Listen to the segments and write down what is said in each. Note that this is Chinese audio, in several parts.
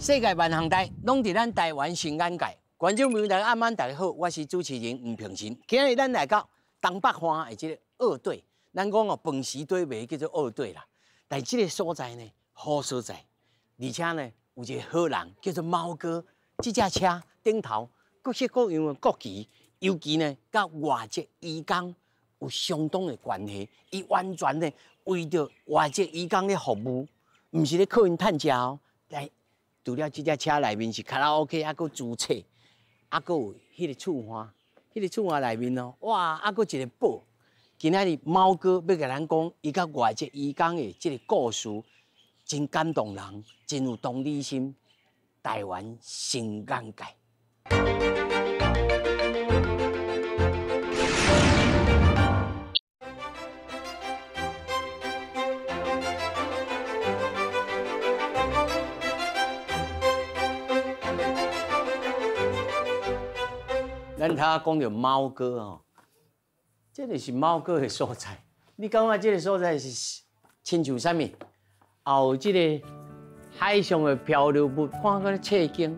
世界万行台，拢伫咱台湾新眼界。观众朋友大家晚安，大家好，我是主持人吴平新。今日咱来到东北花的这个二队，咱讲哦，饭时对卖叫做二队啦。但这个所在呢，好所在，而且呢，有一个好人叫做猫哥。这架车顶头各式各样的国旗，尤其呢，甲外籍移工有相当的关系。伊完全呢，为着外籍移工咧服务，唔是咧靠因趁食哦。来，除了这架车内面是卡拉 OK， 还佫租册，还佫有迄个厝花，迄个厝花内面哦，哇，还佫一个宝。今仔日猫哥要甲咱讲，伊甲外籍移工的这个故事，真感动人，真有同理心。台湾新眼界。咱头讲到猫哥哦，这就是猫哥的所在。你感觉这个所在是亲像啥物？也有这个海上的漂流物，看个册经。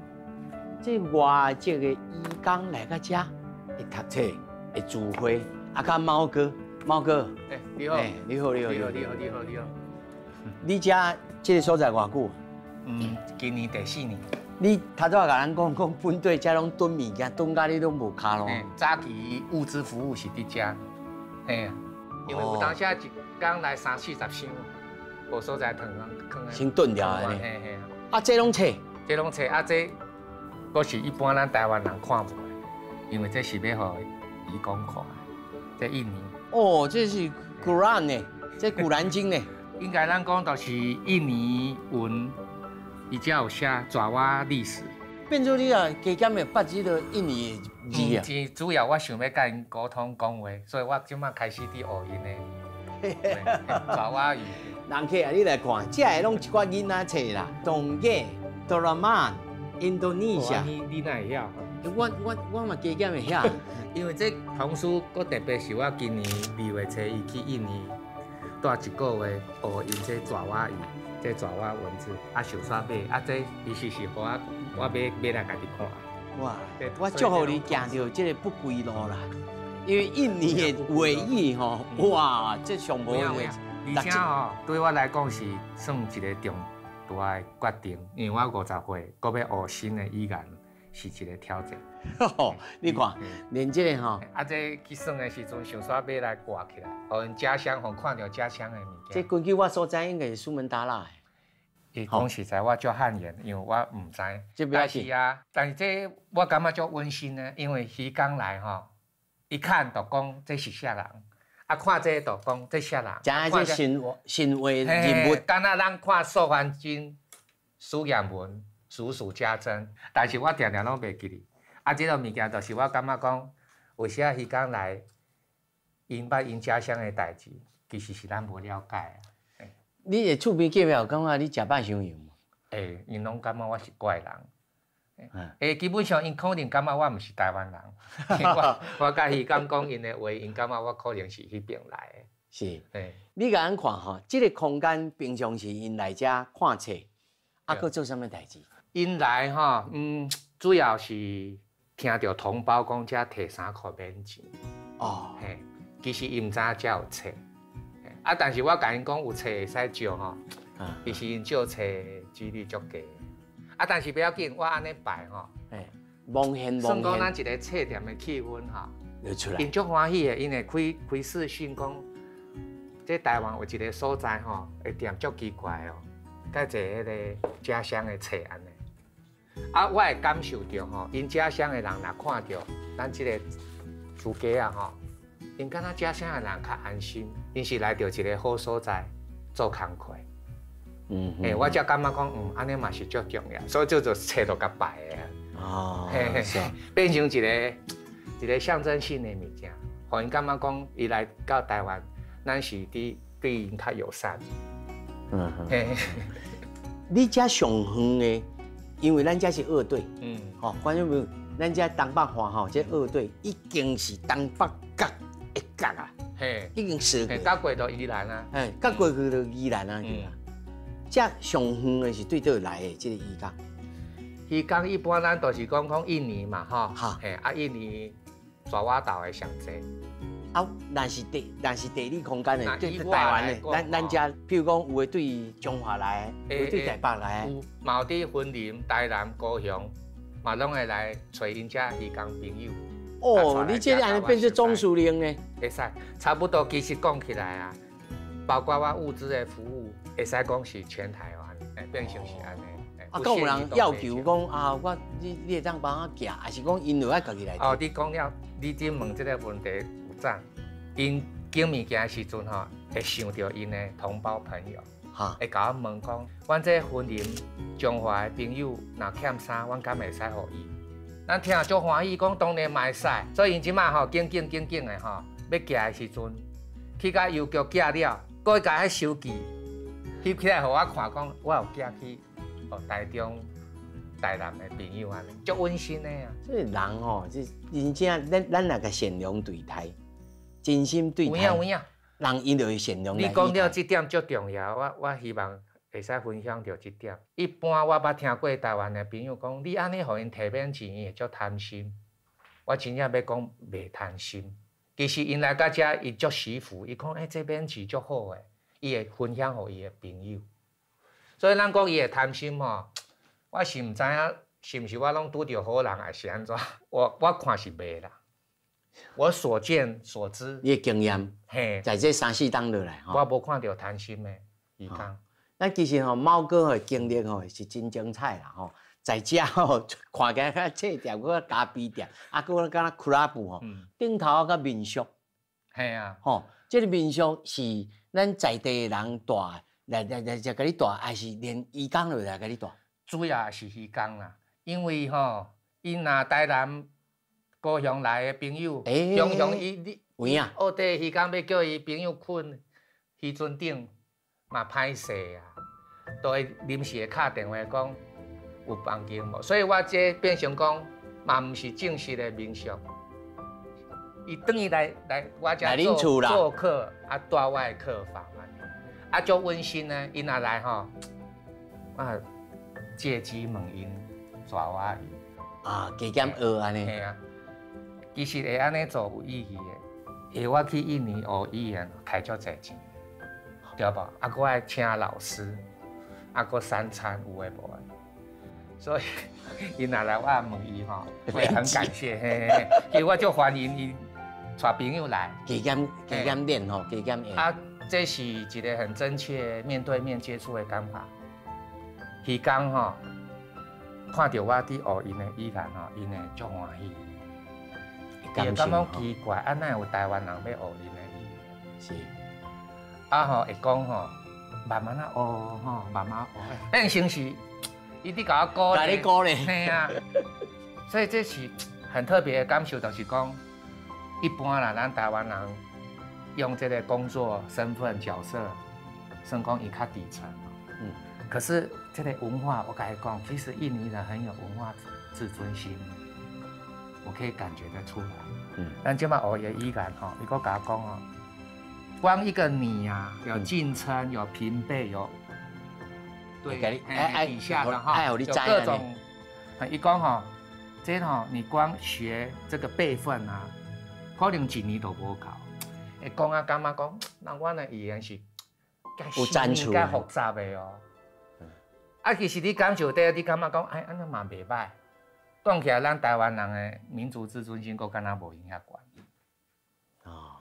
这外籍的移工来到这，会读册，会聚会。啊，甲猫哥，猫哥，你好，你好，你好，你好。你遮这个所在偌久？今年第4年。你头早甲咱讲本队遮拢囤物件，囤到你拢无卡咯。早期物资服务是伫遮，因为有当时一工来30-40箱，无所在囤先囤掉安尼。啊，这拢册，这拢册啊，这阁是一般咱台湾人看无的，因为这是要互移工看的。这印尼。哦，这是古兰呢，这古兰经呢。应该咱讲就是印尼文，伊只有写爪哇历史。变做你啊，加减会捌这个印尼的字啊。是主要我想要甲因沟通讲话，所以我即马开始伫学因的爪哇语。人客啊，你来看，这个拢一寡囡仔册啦，东野、多拉曼、印度尼西亚。你哪会晓？我嘛加减会晓。因为这同书，佫特别是我今年2月初伊去印尼，带1个月学因这爪哇语，这爪哇文字，啊手刷买，啊这其实是互我买来家己看。哇！我祝福你行到这个不归路啦，因为印尼的话语吼，哇，这上无话。而且吼，对我来讲是算一个重大的决定，因为我50岁，佫要学新的语言，是一个挑战。你看，连这个吼，啊，这去算的时阵，想煞要来挂起来，互因家乡，互看到家乡的物件。这根据我所知，应该是苏门答腊的。伊讲实在，我足汗颜，因为我唔知。这不要紧啊，但是这我感觉足温馨呢，因为鱼缸来吼，一看就讲这是啥人。啊，看这就讲这啥人，真系神话人物。敢若咱看素还真、苏彦文、如数家珍，但是我常常拢袂记哩。啊，这个物件就是我感觉讲，有时啊，鱼缸来，因捌因家乡的代志，其实是咱无了解啊。你的厝边隔壁有感觉你食饱伤油吗？因拢感觉我是怪人。基本上因可能感觉我唔是台湾人，我甲伊讲因的话，因感觉我可能是迄边来的。是，你甲咱看吼，这个空间平常时因来遮看册，啊，佮做啥物代志？因来吼，主要是听到同胞讲遮摕3块免钱。哦，其实因唔知遮有册，啊，但是我甲因讲有册会使借吼，其实因借册几率足低。啊，但是不要紧，我安尼摆吼，蒙现。算讲咱一个册店的气氛吼，就出来。因足欢喜的，因会开视讯讲，这台湾有一个所在吼，会店足奇怪哦，甲一迄个家乡的册安尼。啊，我会感受到吼，因家乡的人若看到咱这个书架啊吼，因敢若家乡的人较安心，因是来到一个好所在做工课。我才感觉讲，安尼嘛是足重要，所以就册都甲摆的。哦，变成一个象征性的物件，互因感觉讲，伊来到台湾，咱是对因较友善。你遮上远的，因为咱遮是二队，观众朋友，咱遮东北话吼，这二队已经是东北角的角啊，已经是。甲过到宜兰啊，甲过去到宜兰啊，这上远的是对倒来的这个移工。鱼缸一般咱都是讲印尼嘛，吼，哈嘿，印尼爪哇岛的上济。啊，但是地理空间的，对台那以外湾的，来讲咱家，譬如讲有的对中华来的，有的对台北来的，有嘛有伫云林、台南、高雄，嘛拢会来找因遮鱼缸朋友。哦，你这安尼变成总司令呢？会使，差不多其实讲起来啊，包括我物资的服务，会使讲是全台湾，变成是安尼。啊，讲有人要求讲啊，你会当帮我寄，还是讲因就爱家己来？哦，你讲了，你真问这个问题有赞。因拣物件的时阵吼，会想到因的同胞朋友，会甲我问讲，阮这云林、中华的朋友若欠啥，阮敢会使互伊？咱听足欢喜，讲当然嘛会使。所以因即马吼，紧的吼，要寄的时阵，去甲邮局寄了，搁去甲迄收据翕起来，互我看，讲我有寄去台中、台南的朋友安尼，足温馨的啊。所以人吼，这真正咱那个善良对待，真心对待。有影。人因就会善良。你讲到这点足重要，我希望会使分享到这点。一般我捌听过台湾的朋友讲，你安尼互因提免钱，伊会足贪心。我真正要讲袂贪心。其实因来到遮，伊足惜福，伊讲这免钱足好诶，伊会分享互伊的朋友。所以咱讲伊会贪心吼，我是毋知影是毋是我拢拄着好人，还是安怎？我看是袂啦。我所见所知，你的经验，嘿，在这3、4档落来，我无看到贪心的鱼缸。咱其实吼，猫哥的经历吼是真精彩啦吼，在遮吼看起来较册店，搁咖啡店，啊，搁敢若 club 吼，顶头甲民宿，系啊，吼，这个民宿是咱在地的人带来甲你带，还是连鱼缸落来甲你带？主要是鱼缸啦，因为吼，因若台南、高雄来的朋友，常常伊有影，学地鱼缸要叫伊朋友困渔船顶嘛歹势啊，都会临时敲电话讲有房间无，所以我这变成讲嘛毋是正式的民宿，伊等于来我遮做客，啊住我的客房啊足温馨呢。因若来吼，我借机问因爪哇鱼啊，加减学安尼。嘿啊，其实会安尼做有意义的，下我去印尼学语言，开足侪钱，对无？啊，我爱请老师，啊，搁3餐有诶无诶，所以伊若来我也问伊吼，会很感谢，嘿嘿嘿。其实我足欢迎伊带朋友来，加减练吼，加减学。啊，这是一个很真切面对面接触的讲法。鱼缸吼，看到我伫学因的语言吼，因会足欢喜。伊会感觉奇怪，啊，哪有台湾人要学因的语言？是。啊吼，会讲吼，慢慢啊学吼，慢慢学。变成是，伊伫甲我鼓励，甲你鼓励。嘿啊。所以这是很特别的感受，就是讲，一般啦，咱台湾人用这个工作身份角色，算讲伊较底层。可是这个文化，我跟你讲，其实印尼人很有文化自尊心，我可以感觉得出来。咱即马学的语言吼，你搁甲我讲哦，光一个你啊，有敬称，有平辈，有对底下的哈，有各种。伊讲吼，这吼你光学这个辈分啊，可能1年都无够。会讲啊，感觉讲，那阮的语言是有赞助、介复杂的哦。啊，其实你感受到，你感觉讲，哎，安尼嘛袂歹。讲起来，咱台湾人的民族自尊心，搁敢若无影遐悬。哦，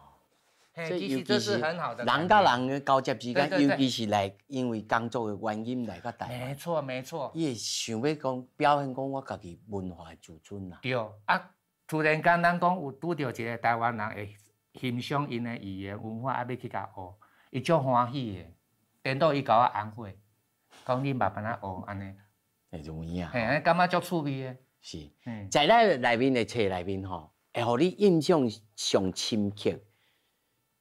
所以其实这是很好的。人甲人的交接之间，尤其是来因为工作的原因来到台湾。没错，没错。伊会想要讲表现讲我家己文化的自尊啦。对啊，突然间咱讲有拄到一个台湾人会欣赏因的语言文化，啊要去甲学，伊足欢喜的。颠倒伊甲我安慰。讲你慢慢啊学安尼，会容易啊。嘿，感觉足趣味的。是，在咱内面的册内面吼，会互你印象上深刻。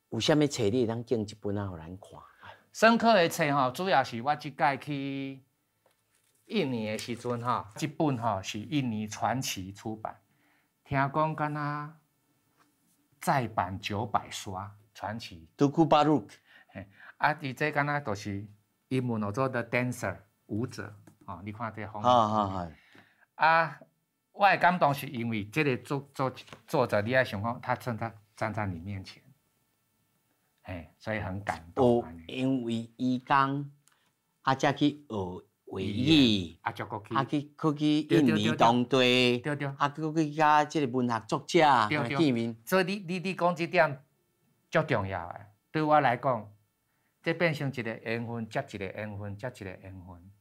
有啥物册你会当拣一本啊，互咱看？深刻的册吼，主要是我即届去印尼的时阵吼，这本吼是印尼传奇出版，听讲敢若再版900刷，传奇。Tuku Baruk， 啊，伊这敢若就是英文叫做 The Dancer 舞者，哦，你看这封。啊，我的感动是因为这个作者，你爱想讲，他站在你面前，哎，所以很感动。因为伊讲，才去学维语，去印尼当地，对，去甲即个文学作者见面。所以你讲这点足重要的，对我来讲，这变成一个缘分，接一个缘分，接一个缘分。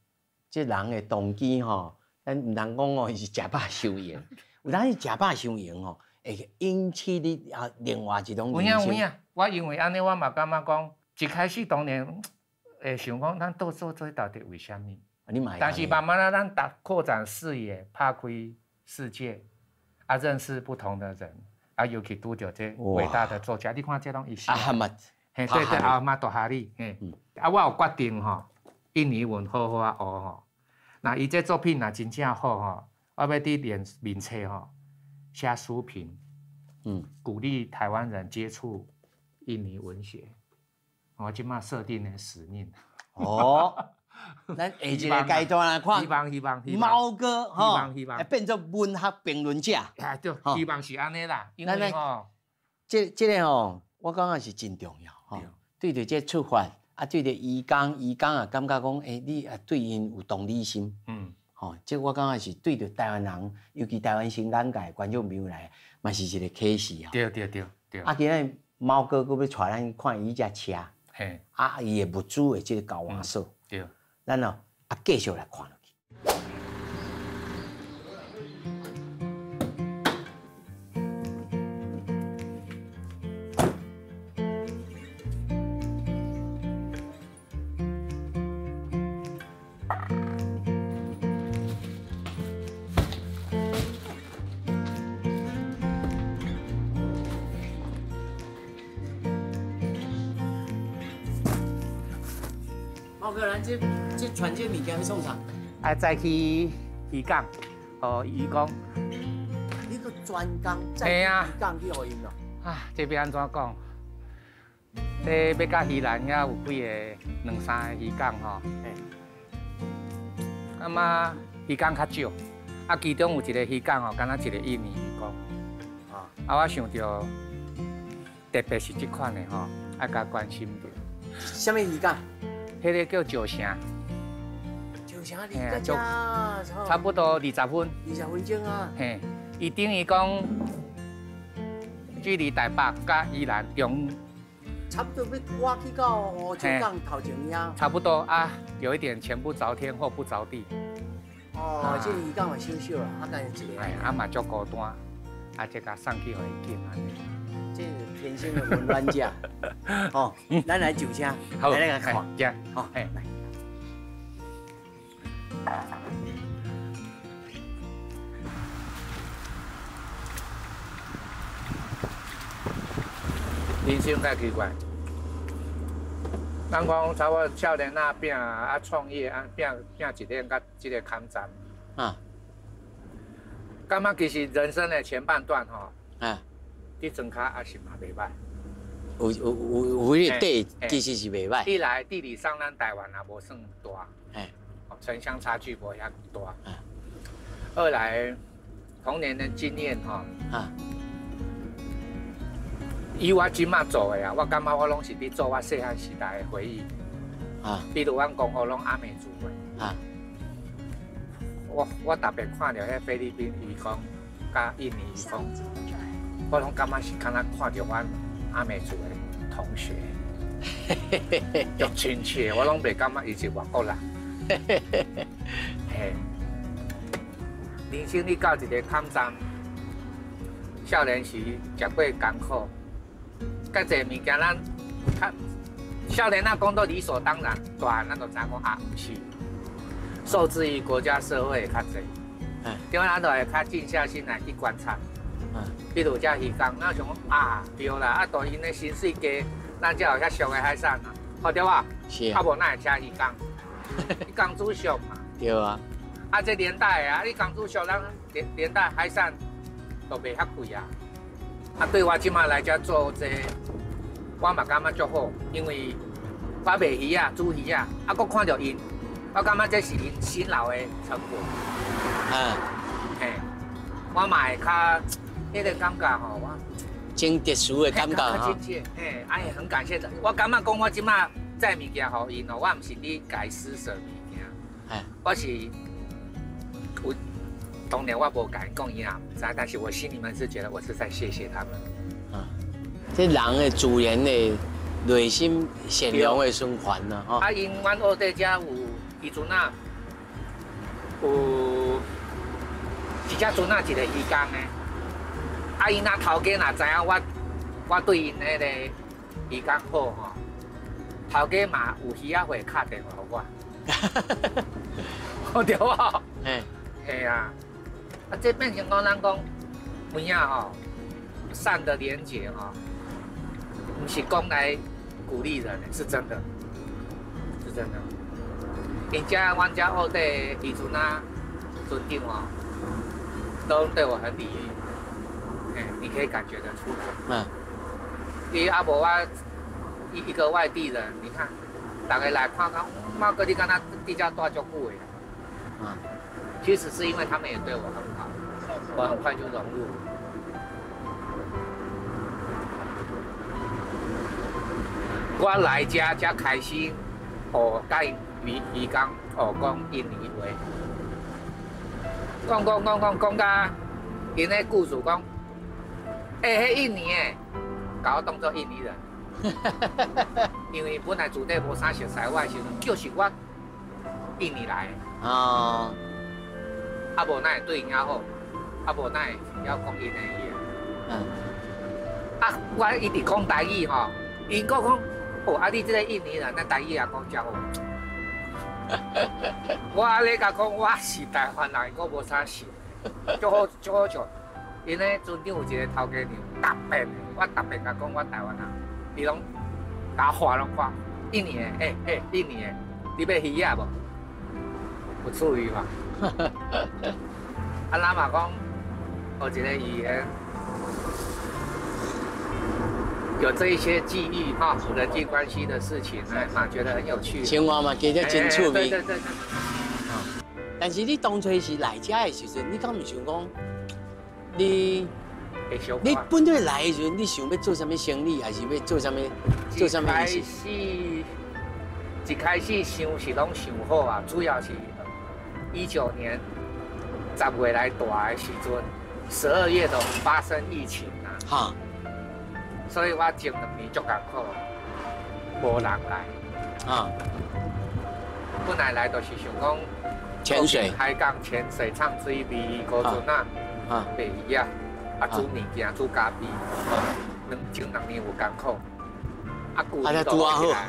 即人的动机吼，咱毋通讲哦，是食饱受用，有当是食饱受用吼，会引起你另外一种人生。有影，我因为安尼，我嘛感觉讲，一开始当然会想讲，咱做这到底为虾米？但是慢慢咱扩展视野，打开世界，认识不同的人，尤其拄着这伟大的作家，你看这种意思。阿哈密，对，阿哈多哈利，我有决定吼，印尼文好好学吼。那伊这作品若真正好吼，我要伫面册吼写书评，鼓励台湾人接触印尼文学。我即马设定的使命。咱下一个阶段来看，希望猫哥吼，希望变做文学评论者。对，希望是安尼啦，因为吼，这个吼，我感觉是真重要吼。对着这出发，对着伊讲啊，感觉讲，你对因有同理心。这我感觉是对着台湾人，尤其台湾新眼界观众朋友来，嘛是一个启示啊。对。今日猫哥佫要带咱看伊只车，伊的物资的这个交换所。对。咱继续来看落去。猫哥，咱这传这物件要送啥？再去渔港，渔工。你个专工再去渔港去互因咯？这要安怎讲？这要到宜兰遐有几个2、3个渔港吼。感觉渔港较少，其中有一个渔港吼，敢若一个印尼渔工。我想着特别是这款的吼，爱甲关心着。什么渔港？迄个叫石城。石城离个遮差不多20分。20分钟啊。嘿，伊等于讲距离台北甲宜兰中。差不多要我去到湖州港头前遐。差不多有一点前不着天后不着地。这渔港嘛小小啦，但是一个。嘛足孤单，这甲送去互伊见安尼。这是天生的温暖者。咱来就车，来来看。来。人生太奇怪，咱讲差不多少年拼创业拼一点甲这个抗战。感觉其实人生的前半段吼，你装卡也是嘛袂歹。有迄个底其实是袂歹。一来地理上咱台湾也无算大，城乡差距无遐大。二来童年的经验吼，以我即马做的我感觉我拢是伫做我细汉时代的回忆。比如阮公公拢阿美族的。我特别看到迄菲律宾渔工、甲印尼渔工，我拢感觉是敢若看到阮阿美族的同学，足亲切，我拢袂感觉伊是外国人。人生你到一个坎站，少年时食过艰苦，介侪物件咱少年讲到理所当然，大汉咱就知讲毋是。受制于国家社会较侪，对咱就会较静下心来去观察。比如遮鱼缸，咱想讲对啦，大因的新水鸡，咱才有遐俗的海产啊，好对吧？是。无哪会吃鱼缸？你港主俗嘛。对啊。这年代你港主俗，咱年代海产都袂遐贵啊。对我即马来遮做我嘛感觉足好，因为我卖鱼煮鱼佫看到因。我感觉这是因辛劳的成果。我嘛会较迄个感觉吼，我真特殊的感觉较哈亲。切，嘿，哎，很感谢的。我感觉讲我即马载物件互因哦，我毋是你改施舍物件，哎，我是有当年我无敢讲伊也唔知，但是我心里面是觉得我是在谢谢他们。这人的自然的内心善良的循环呐，哈。啊，因阮屋底遮有伊阵啊，有一只阵啊一个鱼缸的，啊，因那头家若知影我对因迄个鱼缸好吼，头家嘛有鱼仔会敲电话给我，对无？哎，嘿啊，啊，这变成讲咱讲门仔吼，善的连结吼，不是讲来鼓励人的，是真的，是真的。因家阮家屋底伊阵啊，尊长哦，都对我很礼遇，你可以感觉得出来。伊阿无我一个外地人，你看，大家来看看，妈哥你敢若伫遮住足久的。其实是因为他们也对我很好，我很快就融入。我来家才开始学甲因鱼缸学讲印尼话，讲甲因迄故事讲，迄印尼的，甲我当作印尼人，因为本来住底无啥熟悉我的时阵，就是我印尼来的。哦，啊无哪会对因遐好，啊无哪会晓讲印尼语。啊，我一直讲台语吼，因讲哦，啊你这个印尼人，咱台语也讲真好。我安尼甲讲，我是台湾人，我无啥事，足好笑。因咧尊长有一个头家娘，特别的，我特别甲讲我台湾人，伊拢甲我画拢看，印尼的，印尼的，你要鱼仔无？有趣味嘛？啊，咱嘛讲学一个语言，有这一些际遇哈，人际关系的事情，嘛觉得很有趣。生活嘛，加只真趣味。对。但是你当初是来遮的时阵，你敢唔想讲，你本来来的时阵，你想要做什么生意，还是要做什么意思？一开始想是拢想好啊，主要是19年10月来大的时阵，12月就发生疫情啊。哈。所以我前2年足艰苦，无人来。啊。本来来就是想讲潜水、海港潜水、唱水味、高船啊、卖鱼啊、煮物件、煮咖啡。前2年有艰苦，啊，旧年都好起来，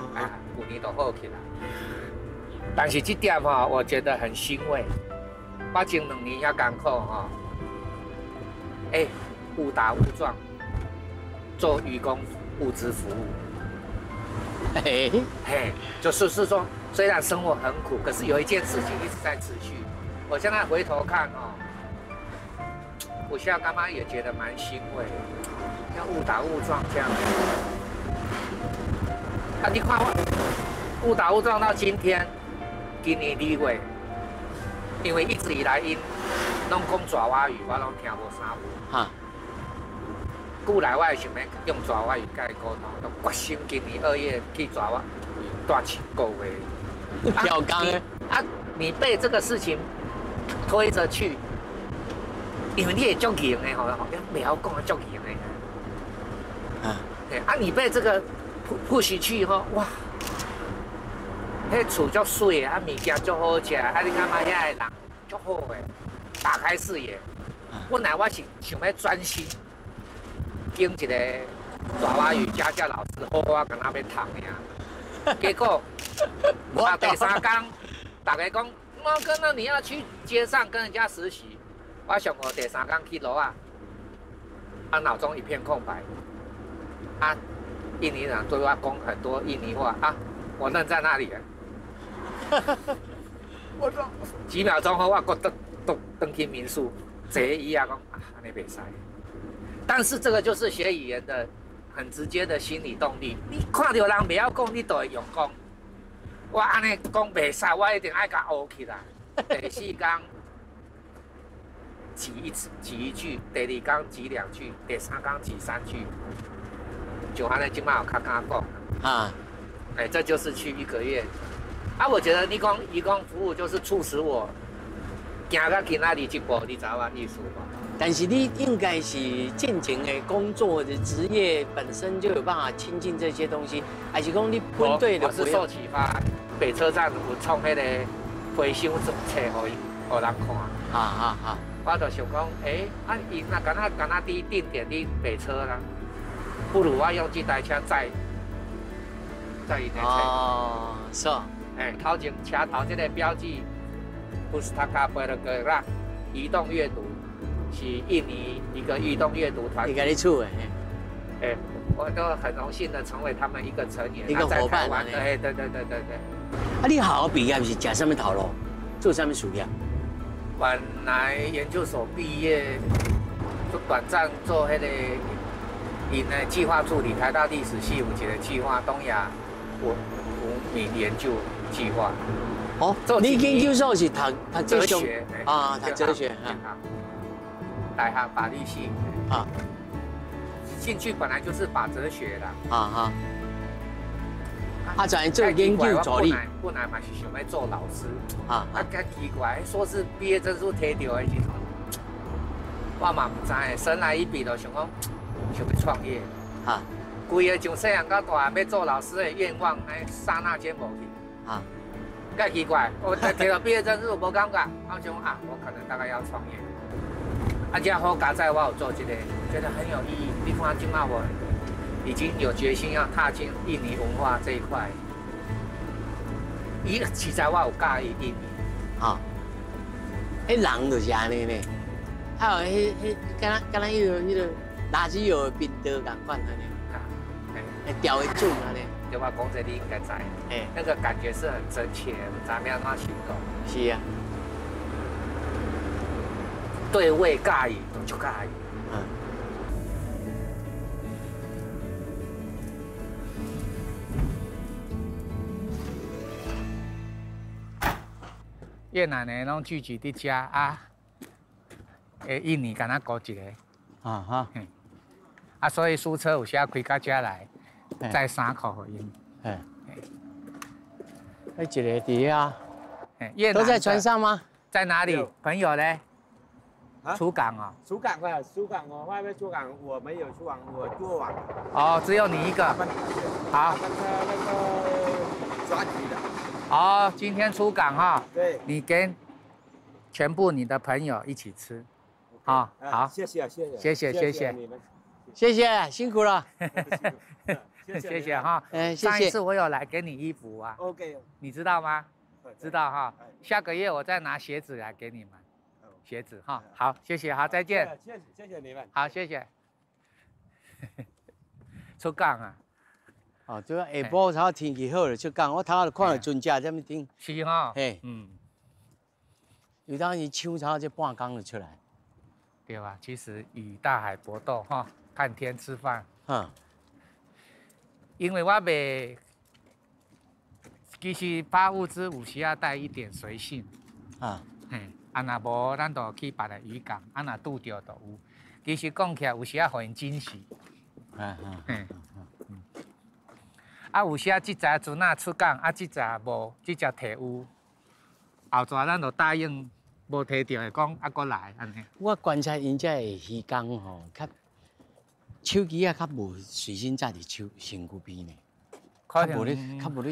旧年都好起来。但是这点哈，我觉得很欣慰。我前2年遐艰苦哈，误打误撞。做渔工物资服务，就是说，虽然生活很苦，可是有一件事情一直在持续。我现在回头看哦，我现在干妈也觉得蛮欣慰，要误打误撞这样。啊，你看我误打误撞到今天，今年2月，因为一直以来因拢讲爪哇语，我拢听无啥有。久来我也想要用爪哇语甲伊沟通，就决心今年2月去爪哇语住7个月。漂工啊！你被这个事情推着去，因为你也足硬的吼，不要讲足硬的。啊！你被这个push去吼，哇！迄厝足水啊，物件足好食，啊！你感觉遐个人足好诶，打开视野。本来我是想要专心。经一个爪哇语家教老师，好我跟他要谈呀。结果第3天，大家讲，猫哥，那你要去街上跟人家实习。我上午第3天去楼啊，脑中一片空白。啊，印尼人对我讲很多印尼话啊，我愣在那里了。我说几秒钟后，我登去民宿，坐伊啊讲啊，安尼袂使。但是这个就是学语言的很直接的心理动力。你看到人不晓讲，你就会用讲。我安尼讲袂使，我一定爱甲学起来。第4天挤一句，第二缸挤2句，第三缸挤3句，就安尼今嘛有较敢讲啊，哎，这就是去1个月。啊，我觉得你讲义工服务就是促使我行到今仔日一步，你知道我意思吧？但是你应该是进前的工作的职业本身就有办法亲近这些东西，还是讲你本队的？我是受启发，北车站有创迄个回收册，互人看。我就想讲，伊那敢若伫定点伫北车啦，不如我用这台车载伊台车。哦，是。头前车头这个标记 Pustaka Bergerak 移动阅读。是印尼一个移动阅读团体，你给你出我都很荣幸的成为他们一个成员，一个伙伴。对。啊，你好好毕业是食什么头路？做什么事业？本来研究所毕业，就短暂做那个因的计划助理，台大历史系有一个计划，东亚文明研究计划。哦，你研究所是读哲学啊，读哲学大学法律系啊，兴趣本来就是法哲学啦。在做研究助理，本来嘛是想要做老师较奇怪，硕士毕业证书摕到的时阵，我嘛唔知，神来一笔就想讲想要创业规个从细汉到大要做老师的愿望，刹那间无去较奇怪，我摕到毕业证书无感觉，我想我可能大概要创业。这好佳在我有做这个，觉得很有意义。你看，今嘛我已经有决心要踏进印尼文化这一块。其实我有介意印尼。人就是安尼呢，还有敢若迄个垃圾油的冰刀共款安尼，调的准安尼。对我讲这你应该知，那个感觉是很真切，不知道要怎么形容。是啊。对味介意就介意。越南的拢聚集伫遮印尼敢若高一个。所以输车有时开到遮来，载3块互因。一个伫啊。都在船上吗？在哪里？朋友嘞？出港哦，出港哦，外面出港，我没有出港，我做网。哦，只有你一个。好。那个抓鱼的。哦，今天出港哈。对。你跟全部你的朋友一起吃。好。谢谢。谢谢，辛苦了。谢谢哈。上一次我有来给你衣服啊。OK。你知道吗？知道哈。下个月我再拿鞋子来给你们。鞋子哈，好，谢谢，好，再见。谢谢你们。好，谢谢。出港啊！主要下晡头天气好了出港，我头下看到船只在那顶。是哈。有当时秋潮这半缸就出来。对吧？其实与大海搏斗哈，看天吃饭。因为我袂，其实发物资有时要带一点随性。若无，咱就去别个渔港，若拄着就有。其实讲起来，有时互因惊喜。有时即只船啊出港，即只无，即只摕有。后座咱就答应，无摕着的讲，搁来安尼。我观察因遮的鱼缸吼，手机较无随身载伫身躯边呢。较无咧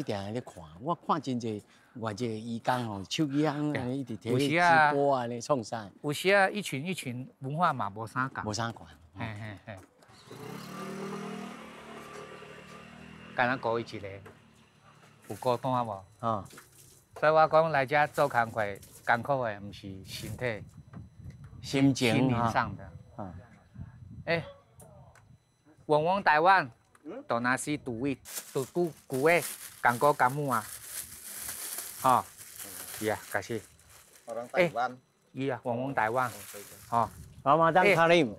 定下咧看，我看真侪外籍渔工吼，手机安尼一直摕咧直播安尼创啥？有时一群文化嘛无相共。无相共。敢若孤伊一个，有孤单无？所以我讲来遮做工课，艰苦的毋是身体，心灵上的。往台湾。都那是独古的港哥港母啊，是啊，感谢。台湾。iya，往台湾。Ramadan Karim.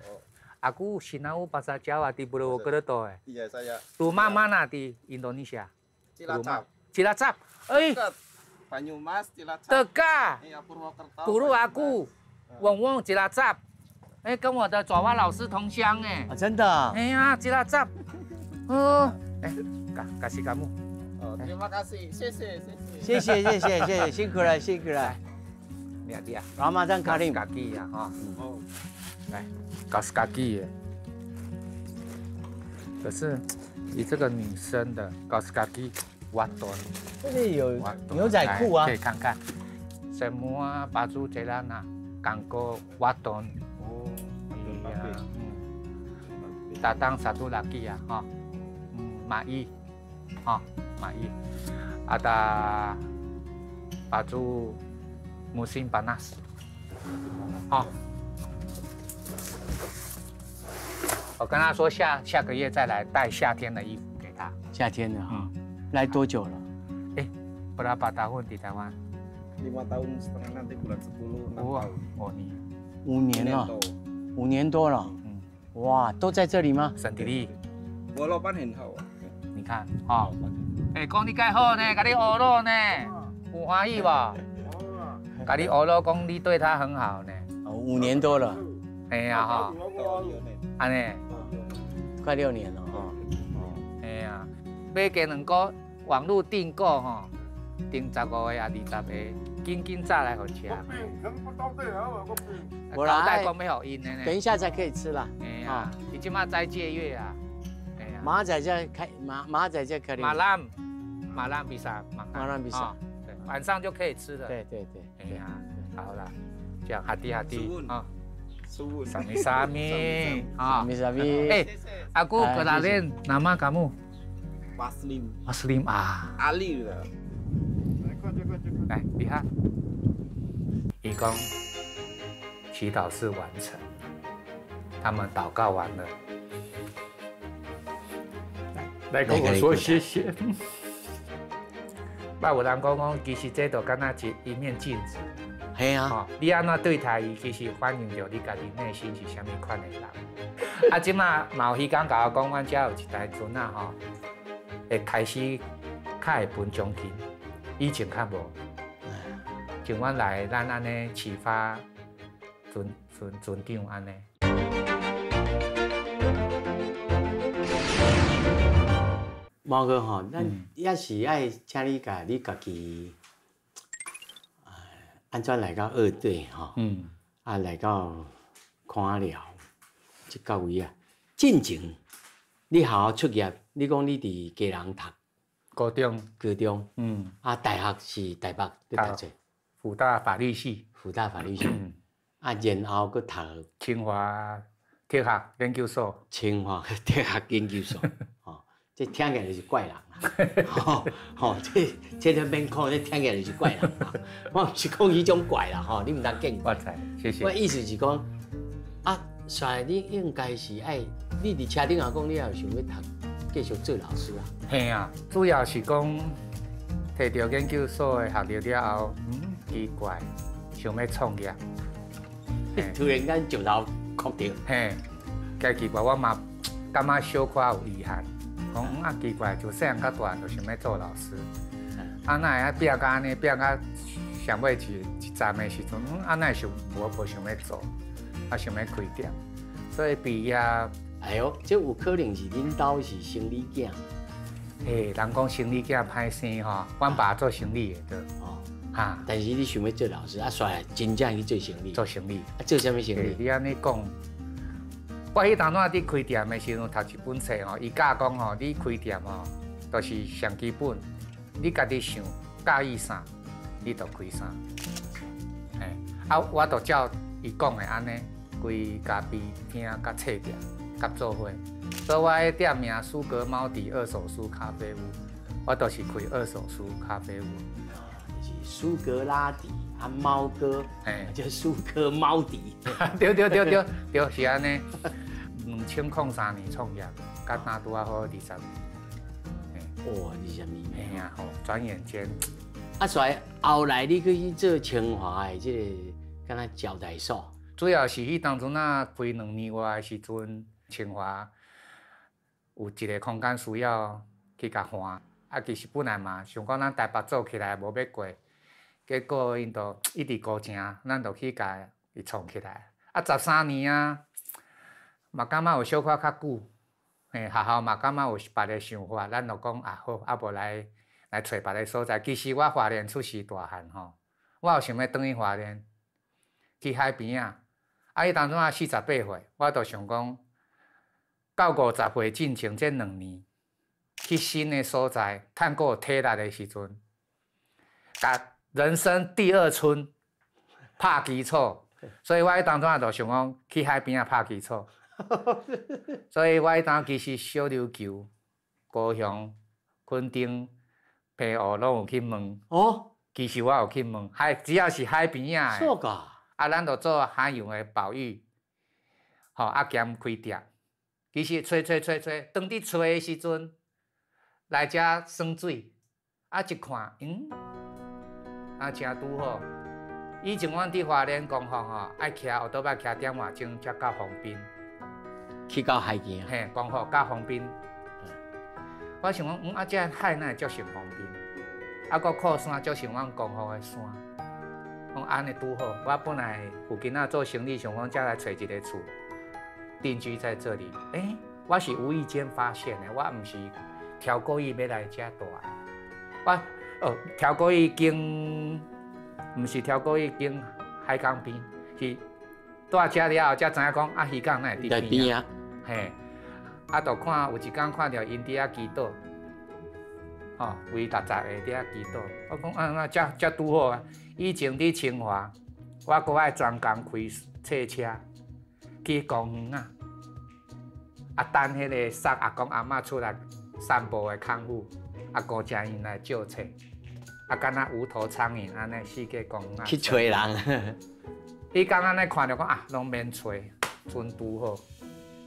Aku sinau bahasa Jawa di Purwokerto. Iya saya. Rumah mana di Indonesia? Cilacap. Cilacap. Dekat. Banyumas, Cilacap. Dekat. Iya Purwokerto. Guru aku 旺旺一拉杂，哎，跟我的爪哇老师同乡哎。啊，真的。哎呀，一拉杂，哦，哎，嘎西嘎木。terima kasih，谢谢。辛苦了。你啊，拉玛丹卡林，嘎基呀哈。哦，来，搞斯嘎基耶。可是你这个女生的搞斯嘎基挖短，这里有牛仔裤啊，可以看看。Semua baju celana kanggo wadon. Oh, iya. Datang satu lagi ya, ha. Mai, ha, mai. Ada baju musim panas. 好，我跟他说下个月再来带夏天的衣服给他。夏天的哈，来多久了？哎，berapa tahun di Taiwan？ 5 tahun setengah nanti bulan 10 6 哇 tahun， 哦你5年了多，5年多了。哇，都在这里吗？省体力。我老板很好啊。你看，哈，哎，讲你介好呢，甲你学咯呢，有欢喜无？甲你学咯，讲你对他很好呢。 5年多了，哎呀哈，安尼，快6年了哈。哎呀，买鸡两个，网络订购吼，订15个啊20个，紧早来互吃。我来交代讲要互因的呢。等一下才可以吃了。哎呀，你即马斋戒月啊。哎呀。马仔在开马仔在开。马兰比萨，马兰比萨。对，晚上就可以吃了。对。哎呀，好了。 这样hati啊，sami sami aku kenalin nama kamu. Maslim啊 Ali 了。来，你看，义工祈祷是完成，他们祷告完了，来跟我说谢谢。拜有人讲，其实这就敢若一面镜子。 系啊，哦，你安怎对待伊，其实反映着你家己内心是啥物款的人。啊，即马嘛有迄天甲我讲，阮遮有一台船啊，吼，会开始较会分奖金，以前较无。像阮来咱安尼启发船长安尼。毛哥吼，咱也是爱请你甲你家己。 安怎来到二队吼？来到看了这到位啊。进前你好好出业，你讲你伫家人读高中，大学是台北咧读者，辅大法律系，然后佫读清华铁学研究所，吼，这听起来就是怪人啦，这都免讲，这听起来就是怪人。我毋是讲迄种怪啦，吼，你毋当见怪。我知，谢谢。我意思是讲，帅，你应该是爱，你伫车顶下讲，你也有想要读，继续做老师啊？嘿啊，主要是讲摕到研究所的学历了后，奇怪，想要创业。突然间就头确定。嘿，该奇怪，我嘛感觉小可有遗憾。 讲奇怪，就细汉到大就想要做老师，哪会拼甲安尼，拼甲上尾一站的时阵，哪会想无想要做，想要开店，所以毕业，哎呦，这有可能是恁兜是生理囝，人讲生理囝歹生吼，阮爸做生理的对，但是你想要做老师，煞真正去做生理，做生理，做啥物生理？你安尼讲。 我迄当阵伫开店的时候，读一本册吼，伊教讲吼，你开店吼，就是上基本，你家己想介意啥，你就开啥。我就照伊讲的安尼，规家己听甲册店甲做伙。所以我迄店名苏格猫底二手书咖啡屋，我就是开二手书咖啡屋。就是苏格拉底猫哥，叫苏格猫底。对，是安尼。 2003年创业，甲哪拄啊好20年。哇，20年。哎呀，吼，转眼间。所以后来你去做清华的这个，敢若招待所。主要是迄当阵啊，开2年外的时阵，清华有一个空间需要去甲换。其实本来嘛，想讲咱台北做起来无要过，结果因都一直高正，咱就去甲伊创起来。啊，13年啊，嘛感觉有小可较久。嘿，学校嘛感觉有别个想法，咱就讲啊好，啊无来找别个所在。其实我花莲出世大汉吼，我有想要转去花莲，去海边啊。啊，伊当初啊48岁，我就想讲，到50岁进前这2年，去新的所在，趁过体力的时阵，甲人生第2春拍基础。所以我迄当初就想讲去海边啊拍基础。所以我迄当其实小琉球、高雄、垦丁、澎湖拢有去问。哦，其实我有去问，只要是海边啊。是噶。啊，咱就做海洋的保育，吼，啊兼开店。其实吹，当伫吹的时阵，来遮耍水，啊一看，啊真拄好。以前阮伫花莲公园吼，爱骑后倒摆骑点外钟才到方滨，去到海边。嘿，公园到方滨。我想讲，啊，这海哪会足像方滨？啊，搁靠山足像阮公园的山。讲安尼拄好，我本来附近啊做生意，想讲再来找一个厝，定居在这里。我是无意间发现的，我毋是挑故意要来遮大。我挑故意经，毋是挑故意经海港边，是住遮了后才知影讲啊，鱼港哪会伫边啊？嘿，啊，就看有一天看到因伫遐祈祷，吼，为60个伫遐祈祷。我讲啊，遮拄好啊。以前伫清华，我搁爱专工开册车去公园啊，等迄个送阿公阿嬷出来散步的空妇，顾正因来借册，敢若无头苍蝇安尼四界公园。去找人。伊刚安尼看着讲啊，拢免找，阵拄好，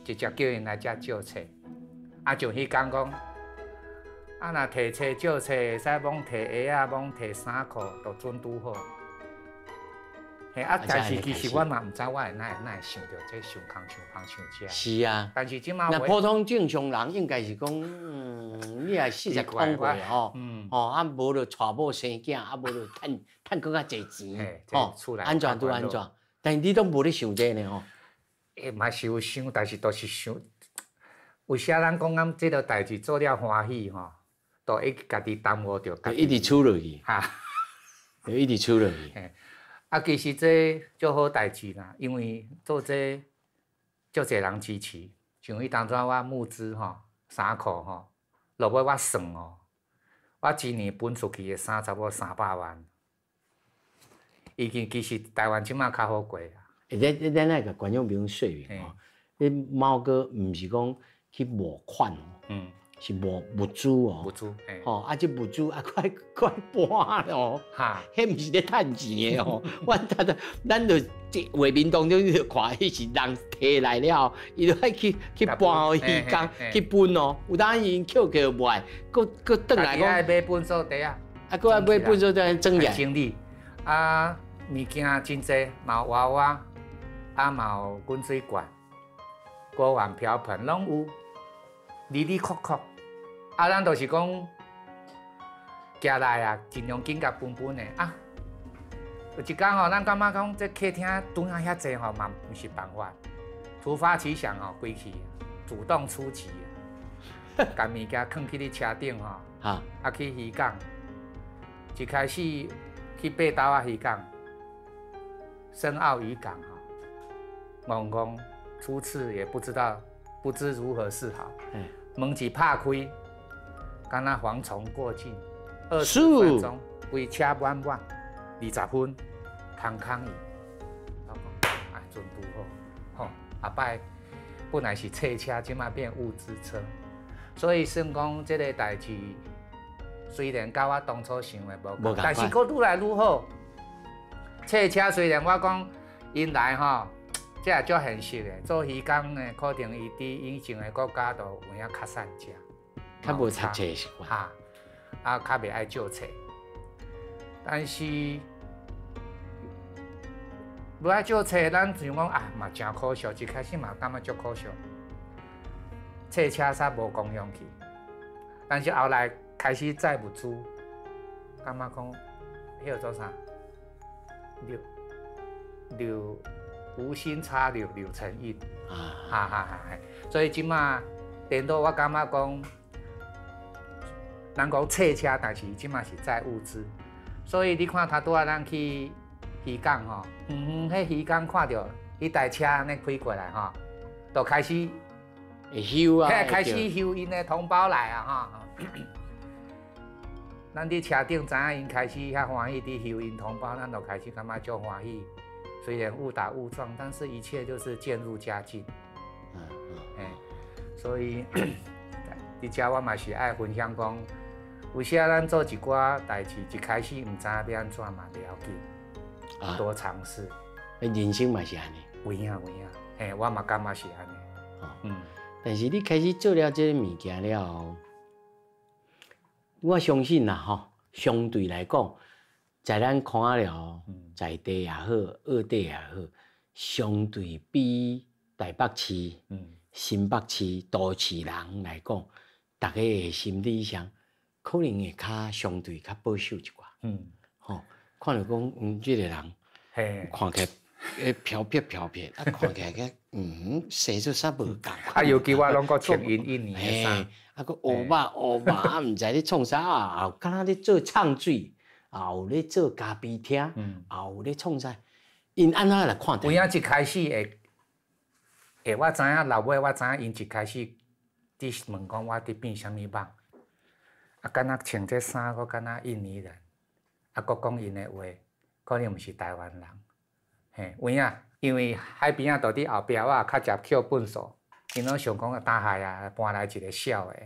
直接叫因来遮借册。就迄天讲。若摕册借册，会使罔摕鞋啊，罔摕衫裤，就准拄好。但是其实我嘛毋知我会哪会想到这上空像芳像遮。是啊。但是即马那普通正常人应该是讲，你也40空过吼，啊无就娶某生囝，啊无就趁更较侪钱，安怎都安怎。但是你都无咧想这呢吼。嘛是有想，但是都是想，为啥咱讲这个代志做了欢喜吼？都家己耽误着，就一直出落去，就一直出落去。其实这足好代志啦，因为做这足侪人支持。像迄当初我募资吼，衫裤吼，落尾我算哦，我今年分出去的衫差不多300万。已经其实台湾即马较好过啦。咱那个观众朋友说明吼，你猫哥毋是讲去募款哦。是物资哦，物资，这物资快搬哦，迄毋是咧趁钱的哦。咱就画面当中你就看，迄是人摕来了，伊就爱去搬哦，鱼缸去分哦。有当伊捡卖，搁转来讲。爱买本数袋啊，搁爱买本数袋整起来。整理物件真济，嘛有娃娃，嘛有滚水罐、锅碗瓢盆拢有，里曲。咱就是讲，行来啊，尽量紧甲分的啊。有一天吼，咱感觉讲这客厅蹲啊遐济吼，嘛毋是办法。突发奇想吼，归去主动出击啊，把物件放去你车顶吼，去鱼港。一开始去北岛啊鱼港，深澳渔港懵懵，初次也不知如何是好。门一拍开。敢若蝗虫过境，20分钟，规车满，20分，空伊。我讲，准拄好，后摆本来是册车，即马变物资车，所以算讲这个代志，虽然甲我当初想的无共，但是佫愈来愈好。册车虽然我讲因来吼，这也足现实的，做渔工呢，可能伊伫以前的国家都有影较善食。较无读册习惯，较袂爱借册，但是无爱借册，咱就讲嘛真可惜，一开始嘛感觉足可惜，册车煞无公用去，但是后来开始载物资，感觉讲迄个做啥？无心插柳柳成荫啊，哈哈哈！所以即马颠倒，我感觉讲，人讲册车，但是即马是载物资，所以你看他拄仔咱去渔港吼，迄渔港看到迄台车安尼开过来吼，就开始会休啊，开始休因的同胞来啊吼。咱伫车顶知影因开始遐欢喜伫休因同胞，咱就开始感觉足欢喜。虽然误打误撞，但是一切就是渐入佳境。所以伫遮我嘛是爱分享讲，有时啊咱做一寡代志，一开始毋知影要安怎嘛袂要紧，多尝试。人生嘛是安尼，有影，我嘛感觉是安尼。但是你开始做了这个物件了后，我相信啦吼，相对来讲，在咱看了，在地也好，二地也好，相对比台北市、新北市都市人来讲，大家的心理上可能会较相对较保守一寡。吼，看到讲，这个人看起来飘撇，啊，看起来个生出啥无共。啊，尤其我拢个穿印尼的衫，啊，个乌肉，啊，毋知咧创啥啊，敢若咧做唱水。也有咧做咖啡厅，也有咧创啥？因安怎来看待？有影一开始会，我知影老尾我知影因一开始伫问讲我伫变啥物网，啊，敢若穿这衫，佫敢若印尼人，啊，佫讲因的话，可能毋是台湾人，嘿，有影，因为海边仔伫后壁，我较食捡粪扫，因拢想讲大海啊，搬来一个小的，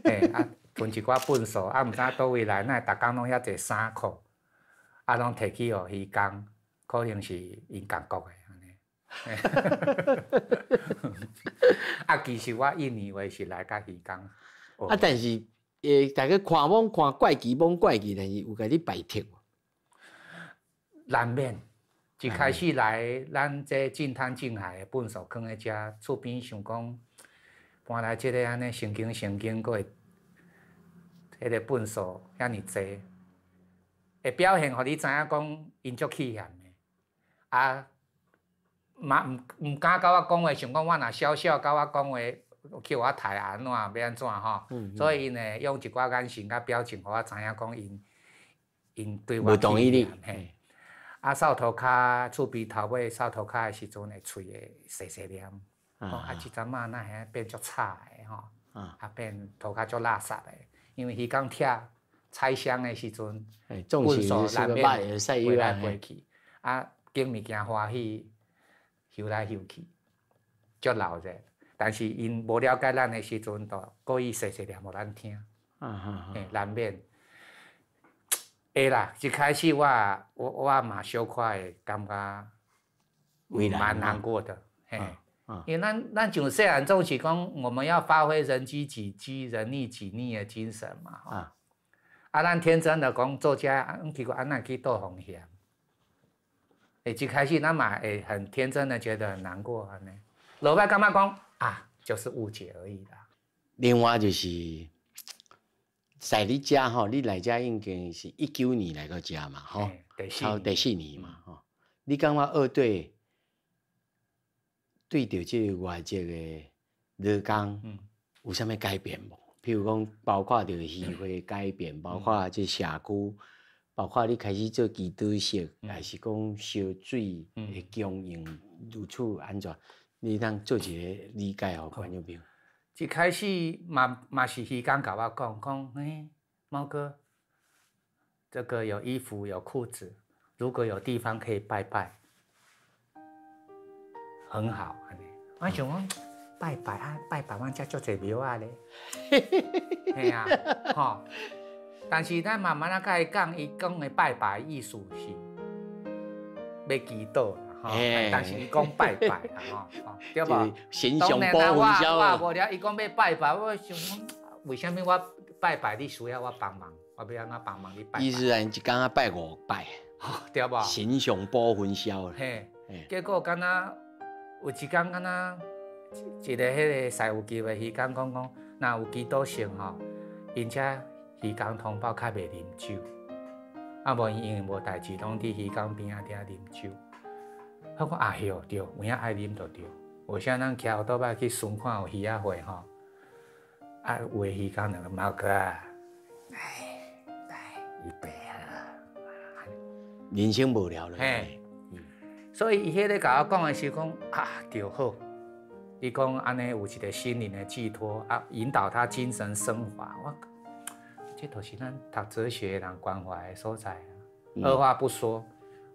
嘿啊。分一寡粪扫，啊，毋知倒位来，那逐工拢遐济衫裤，啊，拢摕去互渔工，可能是因共国的安尼。啊，其实我印尼话是来甲渔工。啊，但是大家看网看怪奇，但是有甲你摆脱。难免，一开始来，咱这近滩近海的粪扫囥在遮，厝边想讲搬来即个安尼神经，佫会。迄个粪扫遐尼济，会表现互你知影讲因足气嫌的，啊，嘛毋敢甲我讲话，想讲我若小甲我讲话，叫我抬安怎，要安怎吼？所以因会用一寡眼神甲表情，互我知影讲因对我气嫌嘿。啊，扫涂骹厝边头尾扫涂骹的时阵，会喙会细念，啊，即阵仔那遐变足差的吼，啊变涂骹足垃圾的。因为渔港拆拆箱的时阵，粪扫难免回来回去，啊，捡物件欢喜，游来游去，足闹热。但是因无了解咱的时阵，就故意细念互咱听，难免。会啦，一开始我嘛小可会感觉蛮难过的，嘿。因为咱像细汉总是讲，我们要发挥人机己机、人力己逆的精神嘛。咱天真的讲做遮，结果咱去倒风险。一开始咱嘛会很天真的觉得很难过安尼。落摆感觉讲啊，就是误解而已啦。另外就是，在你遮吼，你来遮应该是19年来到遮嘛，吼，第4年嘛，吼。你感觉二队？对着这个外籍的劳工，有啥物改变无？譬如讲，包括着议会改变，包括这社区，包括你开始做基督式，还是讲烧水的供应如此安怎？你当做一个理解互观众朋友。一开始嘛是渔工甲我讲，猫哥，这个有衣服有裤子，如果有地方可以拜拜。很好，安尼。我想讲拜拜，阮遮足侪庙仔咧。嘿啊，吼。但是咱慢慢甲伊讲，伊讲的拜拜意思是要祈祷啦，吼。但是伊讲拜拜啦，吼，对无？形象保护我无了，伊讲要拜拜，我想讲，为什么我拜拜你需要我帮忙？我要安怎帮忙你拜拜？意思啊，一工啊拜5拜，对无？形象保分销。嘿，结果敢若。有一天，敢若一个迄个师有机会，渔工讲，若有祈祷性吼，因遮渔工同胞较袂啉酒，啊无因为无代志，拢伫渔港边仔遐啉酒。我讲啊，对对，有影爱啉就对。有啥咱徛后倒摆去巡看有鱼仔会吼，啊有的鱼讲两个毛哥啊，来一杯啊，人生无聊了。嘿，所以伊迄个甲我讲的时讲啊，就好。伊讲安尼有一个心灵的寄托啊，引导他精神升华。我，这都是咱读哲学的人关怀的所在啊。二话不说，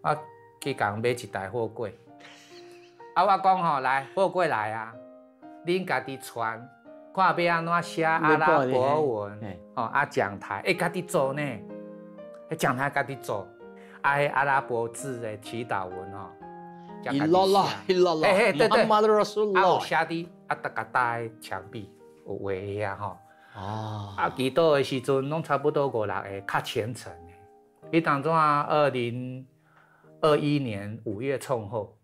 我去共买一台货柜。啊，我讲吼，来货柜来啊，恁家己传，看要安怎写阿拉伯文，哦啊讲台，家己做呢，讲台家己做，啊阿拉伯字的祈祷文哦。伊拉拉，对对，啊有写伫啊，大的墙壁有画遐吼。哦。啊，祈祷的时阵，拢差不多5、6个较虔诚的。伊当中啊，2021年5月创后，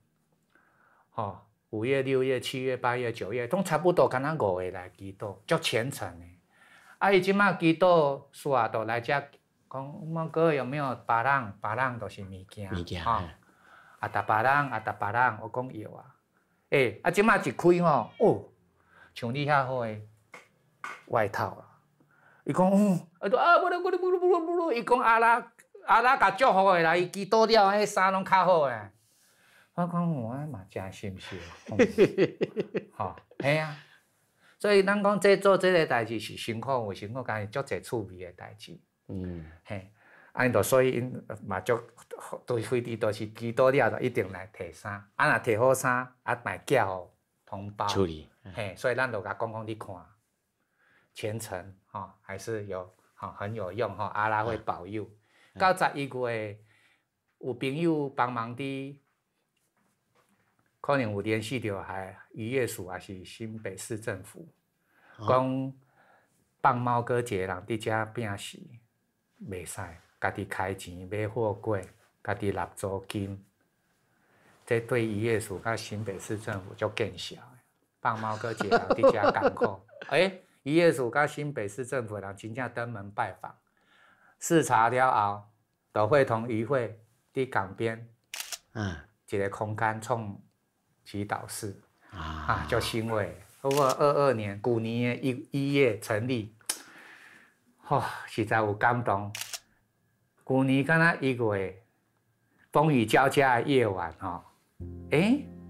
吼，5月、6月、7月、8月、9月，拢差不多敢若5个来祈祷，足虔诚的。啊，伊即马祈祷煞都来遮讲，孟哥有没有别人都是物件，吼。啊，达巴人，我讲有啊。啊，即马一开吼，哦，像你遐好诶外套啊。伊讲，不，伊讲阿拉甲祝福诶啦，伊祈祷了，迄衫拢较好诶。我讲我嘛真心是，吼，嘿啊。所以咱讲做这个代志是辛苦，有辛苦，但是足侪趣味诶代志。嘿。安就所以因嘛足对非得都是祈祷了，就一定来摕衫。啊，若摕好衫，啊卖寄互同胞处理。嘿，所以咱就甲讲你看，虔诚吼，还是有很有用吼。阿拉会保佑。到11月，有朋友帮忙伫，可能有联系到还渔业署还是新北市政府，讲放猫哥一个人伫遮拼死，袂使。家己开钱买货柜，家己纳租金，这对渔业署甲新北市政府足见效的。放猫哥一个人伫遮艰苦，渔业署甲新北市政府的人真正登门拜访，视察了后，都会同渔会伫港边，一个空间创祈祷室，足欣慰。不过22年旧年的1月成立，实在有感动。旧年敢若1月，风雨交加的夜晚吼，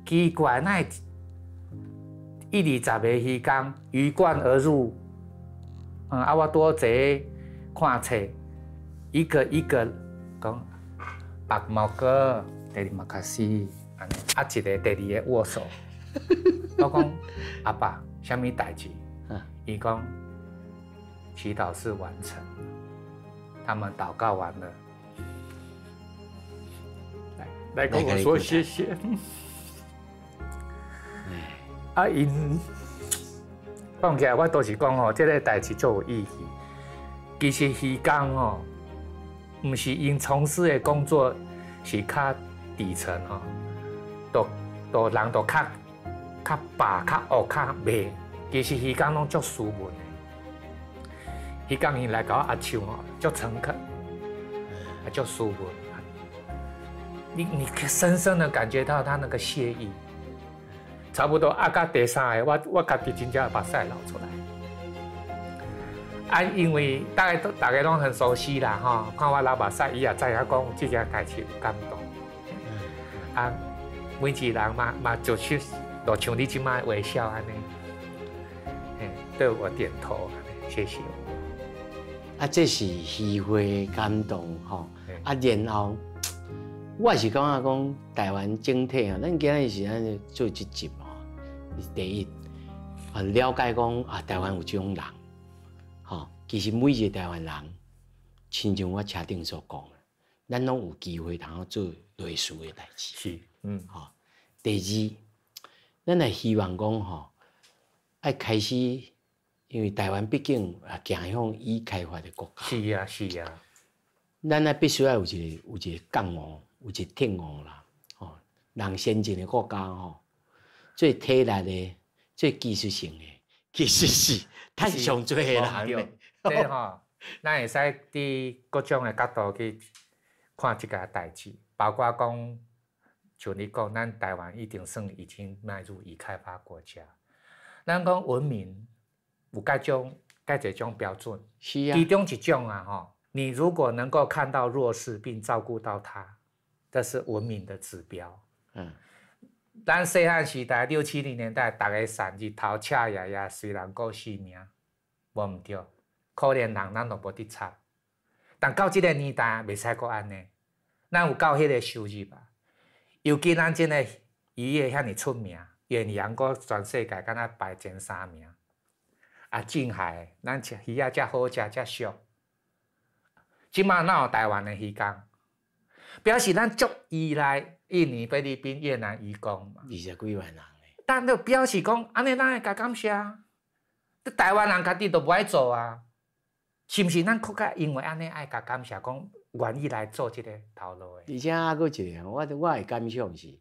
奇怪，那1、20个鱼缸鱼贯而入，我多坐看册，一个一个讲，白毛哥，第二马卡西，安尼，一个第2个握手。我讲阿爸，什么代志？伊讲祈祷是完成。他们祷告完了，来跟我说谢谢。因讲起来，我都是讲吼，这个代志足有意义。其实鱼工吼，唔是因从事的工作是较底层吼，都人都较白、较黑、较白。其实鱼工拢足斯文的。伊讲伊来搞阿秋哦，足诚恳，还足舒服。你深深的感觉到他那个谢意，差不多到第3个，我家己真正把屎流出来。因为大家拢很熟悉啦吼，看我流目屎，伊也知影讲这件代志有感动。每一人嘛就是都像你即摆微笑安尼，对我点头，谢谢。这是渔会感动吼，然后我是感觉讲台湾整体啊，咱今日是咱做一集吼，第一了解讲台湾有这种人，吼，其实每一个台湾人，亲像我车顶所讲，咱拢有机会通做类似的代志。是，吼。第二，咱也希望讲吼，爱开始。因为台湾毕竟行向已开发的国家，是啊，咱必须要有一个港务，有一个铁务啦，人先进的国家吼，最体力的、最技术性的，其实是太上最的人。这吼，咱会使伫各种的角度去看这个代志，包括讲像你讲，咱台湾一定算已经迈入已开发国家。咱讲文明有介这种标准，是啊，其中一种啊，吼，你如果能够看到弱势并照顾到他，这是文明的指标。嗯，咱细汉时代60、70年代，大家散日头赤爷爷，虽然顾性命，无毋对，可怜人咱都无得插。但到这个年代，袂使阁安尼，咱有够迄个收入啊。尤其咱这个渔业遐尼出名，远洋阁全世界敢若排前3名。啊，近海咱吃鱼仔遮好食遮俗，即马哪有台湾的鱼工？表示咱足依赖印尼、菲律宾、越南渔工嘛。20几万人嘞。但就表示讲，安尼咱会甲感谢啊。台湾人家己都不爱做啊，是毋是？咱更加因为安尼爱甲感谢，讲愿意来做即个头路的。而且还佫一个，我的感想是，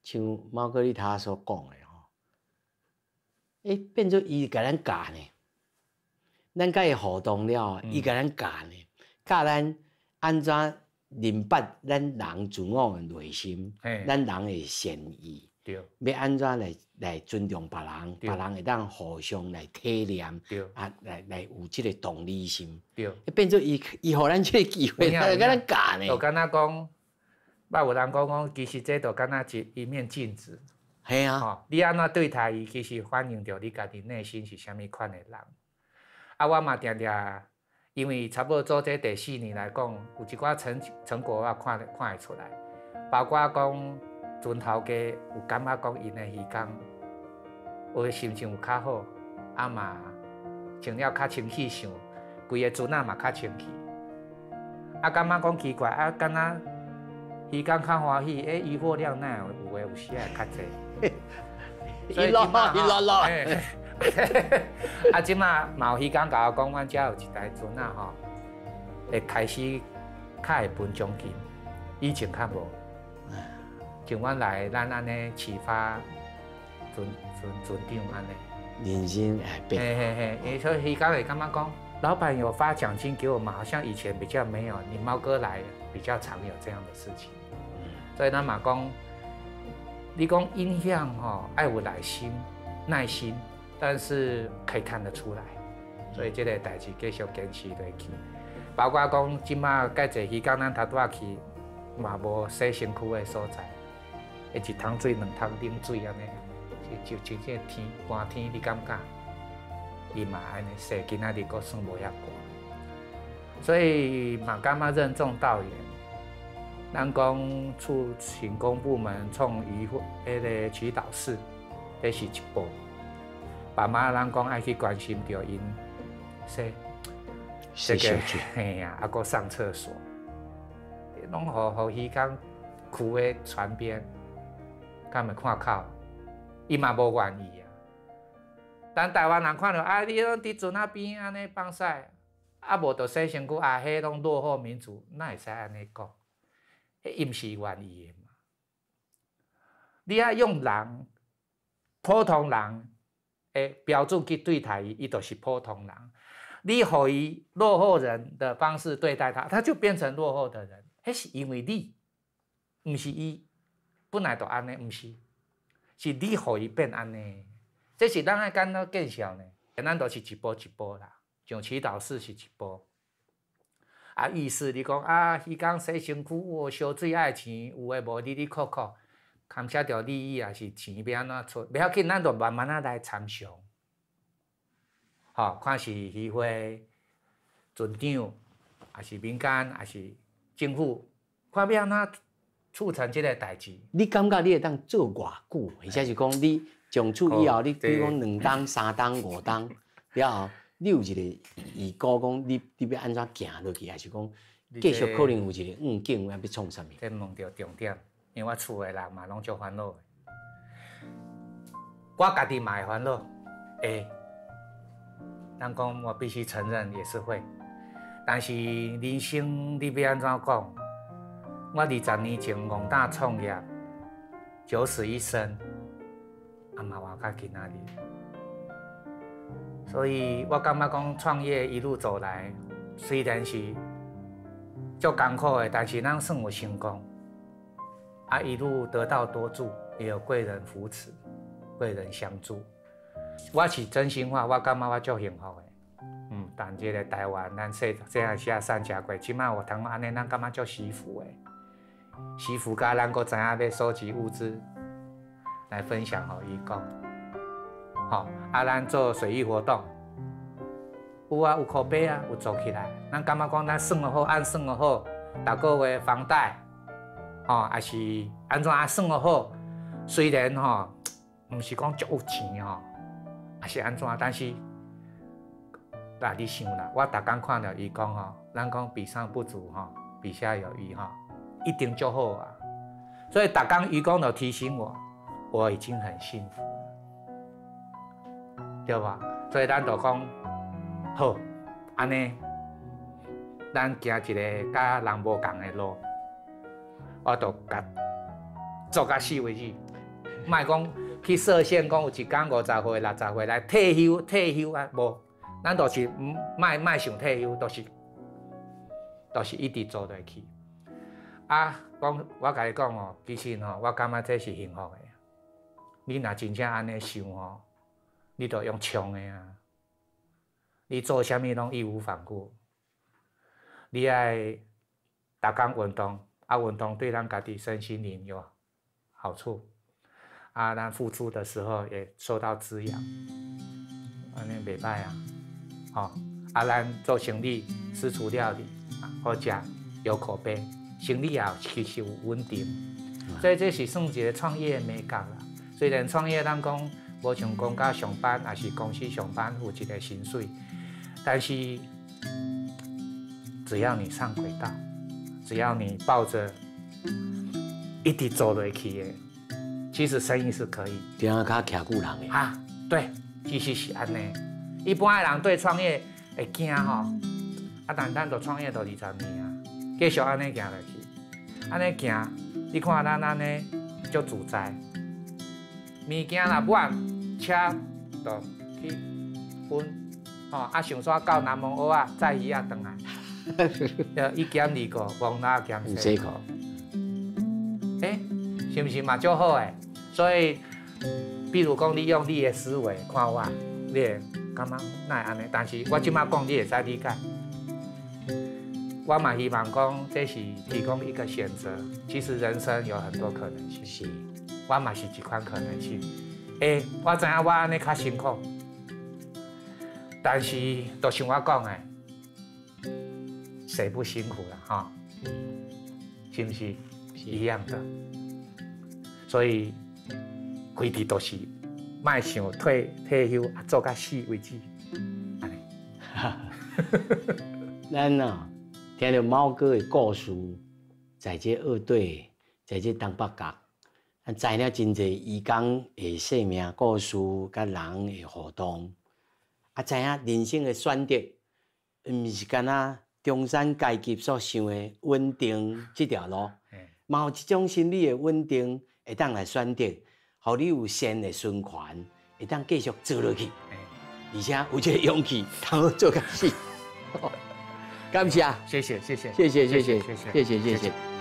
像猫哥你他所讲的吼，变做伊甲咱教呢，咱甲伊互动了，伊甲咱教呢，教咱安怎明白咱人自我的内心，咱人的善意，要安怎来尊重别人，别人会当互相来体谅，啊，来有即个同理心，变做伊互咱即个机会，来甲咱教呢。就敢若讲，捌有人讲，其实这就敢若一面镜子。系啊，你安怎对待伊，其实反映着你家己内心是啥物款的人。啊，我嘛定定，因为差不多做这第4年来讲，有一寡成果我看会出来，包括讲船头家有感觉讲因的鱼工，有的心情有较好，啊嘛穿了较清气想，规个船仔嘛较清气。啊，感觉讲奇怪，啊，敢若鱼工较欢喜，渔获量哪有诶有时会较济。伊落，啊，即马嘛有鱼工甲我讲，阮遮有一台船啊吼，会开始较会分奖金，以前较无。像阮来，咱安尼启发船长安尼，人生会变。嘿，所以鱼工会感觉讲，老板有发奖金给我们，好像以前比较没有，你猫哥来比较常有这样的事情。所以咱嘛讲。你讲影响吼，爱有耐心、耐心，但是可以看得出来，所以这个代志继续坚持落去。包括讲即马介济鱼工，咱头拄仔去嘛无洗身躯的所在，一桶水、2桶冷水安尼，就真正天寒天，你感觉？伊嘛安尼洗，今仔日阁算无遐寒，所以嘛感觉任重道远。咱讲促请公部门创渔会迄个祈祷室，这是一步。爸妈咱讲爱去关心着因，洗手间，嘿呀，啊，搁上厕所，拢互鱼工跍在船边，敢会看口，伊嘛无愿意啊。咱台湾人看到啊，你拢伫船仔边安尼放屎，啊无着洗身躯，啊，迄拢落后民族，哪会使安尼讲？伊毋是愿意的嘛？你要用人，普通人的标准去对待伊，伊就是普通人。你以落后人的方式对待他，他就变成落后的人。迄是因为你，毋是伊本来就安尼，毋是，是你互伊变安尼。这是咱爱感到见效呢。咱都是一步一步啦，像祈祷室是一步。啊，意思你讲啊，鱼工洗身躯，烧水爱钱，有诶无哩哩扣扣，牵涉着利益也是钱要安怎出？不要紧，咱就慢慢来参详。吼，看是渔会、船长，还是民间，还是政府，看要安怎促成这个代志。你感觉你会当做偌久？或者是讲你从此以后，你比如讲2冬、3冬、5冬了后。你有一个预估讲你要安怎行落去，还是讲继续可能有一个远景要创啥物？这问到重点，因为我厝的人嘛拢足烦恼的，我家己嘛会烦恼。咱讲我必须承认也是会，但是人生你要安怎讲？我20年前戆胆创业，9死1生，啊嘛活到今仔日。所以我感觉讲创业一路走来，虽然是足艰苦的，但是咱算有成功。啊，一路得道多助，也有贵人扶持，贵人相助。我是真心话，我感觉我足幸福的。但这个台湾，咱细汉时啊散食过，即摆有通安尼，咱感觉足幸福的。幸福甲咱阁知影要收集物资来分享互伊讲。吼，咱做水域活动，有啊，有口碑啊，有做起来。咱感觉讲，咱算得好，按算得好，逐个月房贷，还是安怎算得好？虽然毋是讲足有钱还是安怎，但是。你想啦，我逐天看到伊讲咱讲比上不足比下有余一定就好啊。所以逐天渔工都提醒我已经很幸福了，对吧？所以咱就讲好，安尼，咱行一个甲人无共的路，我就甲做甲死为止，莫讲去设限，讲有一天50岁、60岁来退休啊，无。咱就是莫想退休，都是一直做落去。讲我甲你讲其实我感觉这是幸福的。你若真正安尼想你就用冲的啊！你做啥物拢义无反顾。你爱逐天运动，运动对咱家己身心灵有好处。咱付出的时候也受到滋养，安尼袂歹啊！咱做生意，私厨料理，好食，有口碑，生意也其实有稳定，所以这是算一个创业的美感啦。虽然创业咱讲无像讲甲上班，还是公司上班有一个薪水，但是只要你上轨道，只要你抱着一直走落去的，其实生意是可以。顶下较徛久人的对，其实是安尼。一般的人对创业会惊但咱做创业都20年啊，继续安尼行落去，安尼行，你看咱安尼足自在，物件若满，车就去分，想煞到南门澳啊，载鱼啊回来，1减2个，往哪减4个，是毋是嘛？足好诶，所以，比如讲，你用你的思维看我，你会感觉哪会安尼？但是我即摆讲，你会使理解。我嘛希望讲，这是提供一个选择。其实人生有很多可能性，是，我嘛是一款可能性。我知影我安尼较辛苦，但是都像我讲的，谁不辛苦了是不是一样的？所以规矩都是莫想退休做到死为止。咱听到猫哥的故事，在这二队，在这东北角，知了真侪渔工的生命故事，甲人的互动，知影人生的选择，毋是干那中产阶级所想的稳定这条路，嘛有一种心理的稳定，会当来选择，互你有善的循环，会当继续做落去，而且有这个勇气，通好做到死。感谢，谢谢。谢谢。